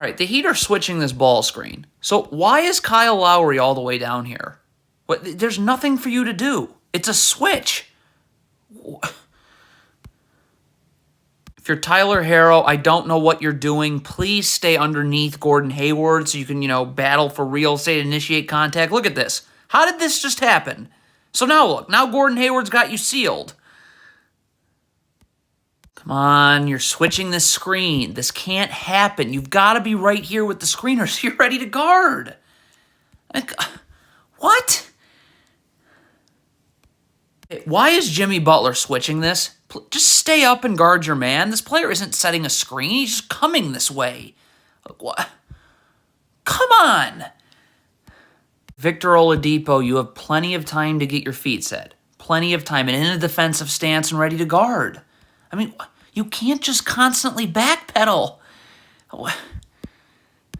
All right, the Heat are switching this ball screen. So why is Kyle Lowry all the way down here? There's nothing for you to do. It's a switch. If you're Tyler Harrow, I don't know what you're doing. Please stay underneath Gordon Hayward so you can, battle for real estate, initiate contact. Look at this. How did this just happen? So now look. Now Gordon Hayward's got you sealed. Come on, you're switching this screen. This can't happen. You've got to be right here with the screener so you're ready to guard. What? Why is Jimmy Butler switching this? Just stay up and guard your man. This player isn't setting a screen. He's just coming this way. What? Come on. Victor Oladipo, you have plenty of time to get your feet set. Plenty of time and in a defensive stance and ready to guard. I mean, you can't just constantly backpedal.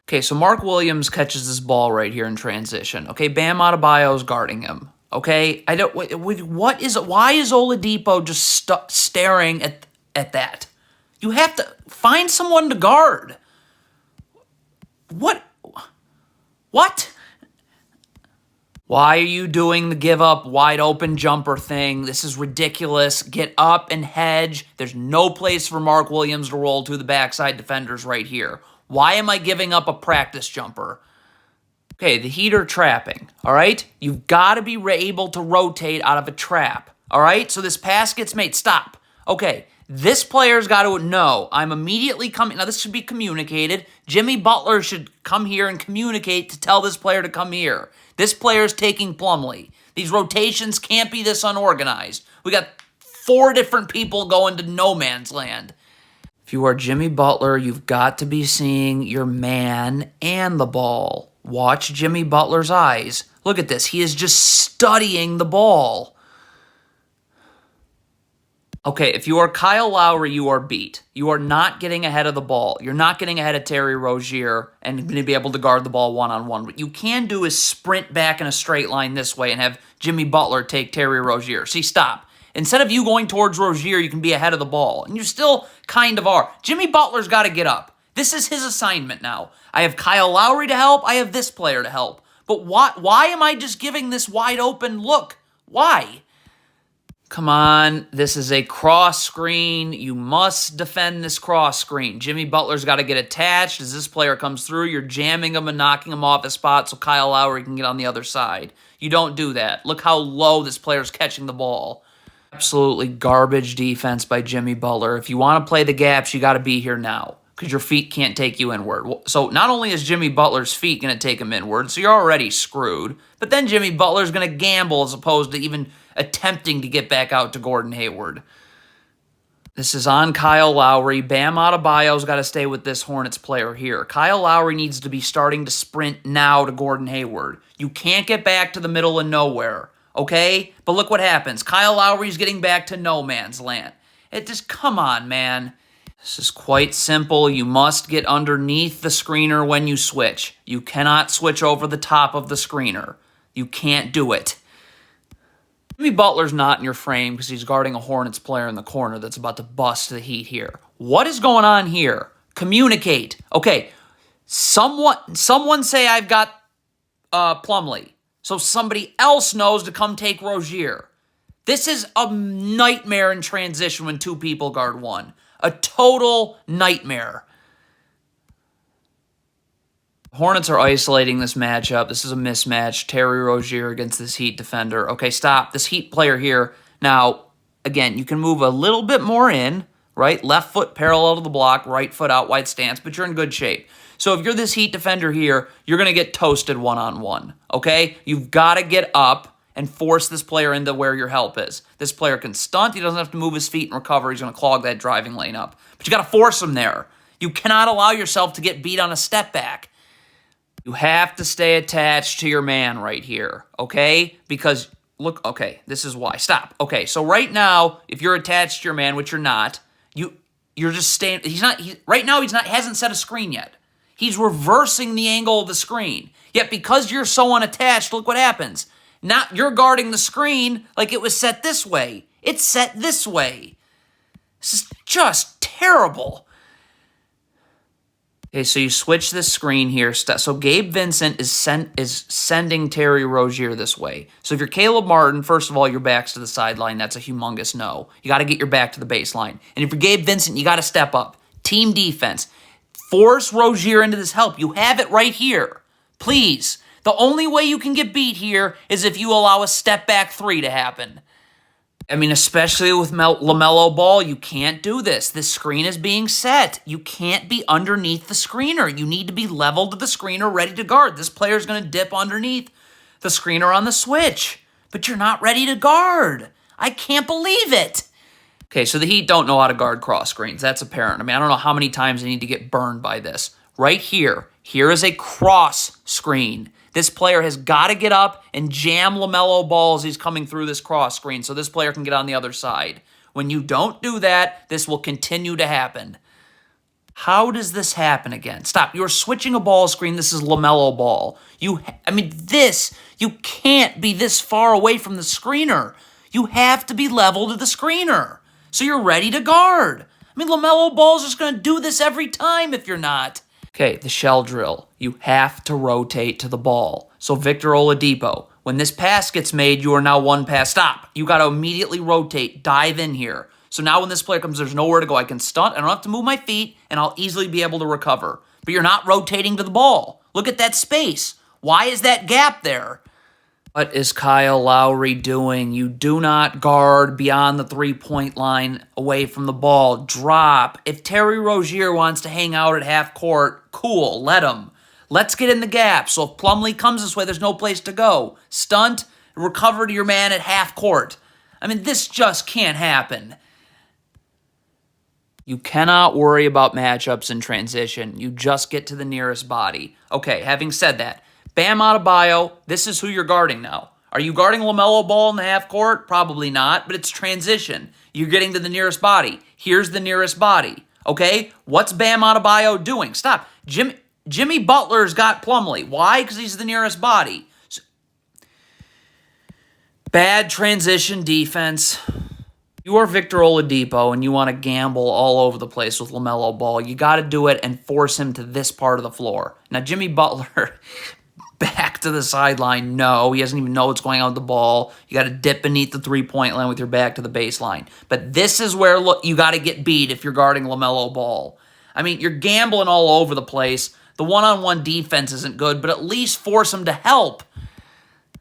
Okay, so Mark Williams catches this ball right here in transition. Okay, Bam Adebayo's guarding him. Okay, why is Oladipo just staring at that? You have to find someone to guard. What? Why are you doing the give up wide open jumper thing? This is ridiculous. Get up and hedge. There's no place for Mark Williams to roll to the backside defenders right here. Why am I giving up a practice jumper? Okay, the Heat are trapping, all right? You've got to be able to rotate out of a trap, all right? So this pass gets made. Stop. Okay, this player's got to know I'm immediately coming. Now, this should be communicated. Jimmy Butler should come here and communicate to tell this player to come here. This player's taking Plumlee. These rotations can't be this unorganized. We got 4 different people going to no man's land. If you are Jimmy Butler, you've got to be seeing your man and the ball. Watch Jimmy Butler's eyes. Look at this. He is just studying the ball. Okay, if you are Kyle Lowry, you are beat. You are not getting ahead of the ball. You're not getting ahead of Terry Rozier and going to be able to guard the ball one-on-one. What you can do is sprint back in a straight line this way and have Jimmy Butler take Terry Rozier. See, stop. Instead of you going towards Rozier, you can be ahead of the ball. And you still kind of are. Jimmy Butler's got to get up. This is his assignment now. I have Kyle Lowry to help. I have this player to help. But why am I just giving this wide open look? Why? Come on, this is a cross screen. You must defend this cross screen. Jimmy Butler's got to get attached. As this player comes through, you're jamming him and knocking him off his spot so Kyle Lowry can get on the other side. You don't do that. Look how low this player's catching the ball. Absolutely garbage defense by Jimmy Butler. If you want to play the gaps, you got to be here now because your feet can't take you inward. So not only is Jimmy Butler's feet going to take him inward, so you're already screwed, but then Jimmy Butler's going to gamble as opposed to even attempting to get back out to Gordon Hayward. This is on Kyle Lowry. Bam Adebayo's got to stay with this Hornets player here. Kyle Lowry needs to be starting to sprint now to Gordon Hayward. You can't get back to the middle of nowhere, okay? But look what happens. Kyle Lowry's getting back to no man's land. Come on, man. This is quite simple. You must get underneath the screener when you switch. You cannot switch over the top of the screener. You can't do it. Jimmy Butler's not in your frame because he's guarding a Hornets player in the corner that's about to bust the Heat here. What is going on here? Communicate. Okay, someone say I've got Plumlee, so somebody else knows to come take Rozier. This is a nightmare in transition when 2 people guard 1. A total nightmare. Hornets are isolating this matchup. This is a mismatch. Terry Rozier against this Heat defender. Okay, stop. This Heat player here. Now, again, you can move a little bit more in, right? Left foot parallel to the block, right foot out wide stance, but you're in good shape. So if you're this Heat defender here, you're going to get toasted one-on-one, okay? You've got to get up and force this player into where your help is. This player can stunt. He doesn't have to move his feet and recover. He's going to clog that driving lane up. But you got to force him there. You cannot allow yourself to get beat on a step back. You have to stay attached to your man right here, okay? Because, look, okay, this is why. Stop. Okay, so right now, if you're attached to your man, which you're not, you're just staying. Right now, he hasn't set a screen yet. He's reversing the angle of the screen. Yet because you're so unattached, look what happens. Now you're guarding the screen like it was set this way. It's set this way. This is just terrible. Okay, so you switch this screen here. So Gabe Vincent is sending Terry Rozier this way. So if you're Caleb Martin, first of all, your back's to the sideline. That's a humongous no. You got to get your back to the baseline. And if you're Gabe Vincent, you got to step up. Team defense. Force Rozier into this help. You have it right here. Please. The only way you can get beat here is if you allow a step back three to happen. I mean, especially with LaMelo Ball, you can't do this. This screen is being set. You can't be underneath the screener. You need to be level to the screener, ready to guard. This player's going to dip underneath the screener on the switch, but you're not ready to guard. I can't believe it. Okay, so the Heat don't know how to guard cross screens. That's apparent. I mean, I don't know how many times they need to get burned by this. Right here, here is a cross screen. This player has got to get up and jam LaMelo Ball as he's coming through this cross screen so this player can get on the other side. When you don't do that, this will continue to happen. How does this happen again? Stop. You're switching a ball screen. This is LaMelo Ball. You can't be this far away from the screener. You have to be level to the screener so you're ready to guard. I mean, LaMelo Ball's just going to do this every time if you're not. Okay, the shell drill. You have to rotate to the ball. So Victor Oladipo, when this pass gets made, you are now one pass. Stop. You got to immediately rotate, dive in here. So now when this player comes, there's nowhere to go. I can stunt, I don't have to move my feet, and I'll easily be able to recover. But you're not rotating to the ball. Look at that space. Why is that gap there? What is Kyle Lowry doing? You do not guard beyond the three-point line away from the ball. Drop. If Terry Rozier wants to hang out at half court, cool, let him. Let's get in the gap. So if Plumlee comes this way, there's no place to go. Stunt, recover to your man at half court. I mean, this just can't happen. You cannot worry about matchups in transition. You just get to the nearest body. Okay, having said that, Bam Adebayo, this is who you're guarding now. Are you guarding LaMelo Ball in the half court? Probably not, but it's transition. You're getting to the nearest body. Here's the nearest body. Okay? What's Bam Adebayo doing? Stop. Jimmy Butler's got Plumlee. Why? Because he's the nearest body. Bad transition defense. You are Victor Oladipo and you want to gamble all over the place with LaMelo Ball. You got to do it and force him to this part of the floor. Now, Jimmy Butler... back to the sideline, no. He doesn't even know what's going on with the ball. You got to dip beneath the three-point line with your back to the baseline. But this is where you got to get beat if you're guarding LaMelo Ball. I mean, you're gambling all over the place. The one-on-one defense isn't good, but at least force him to help.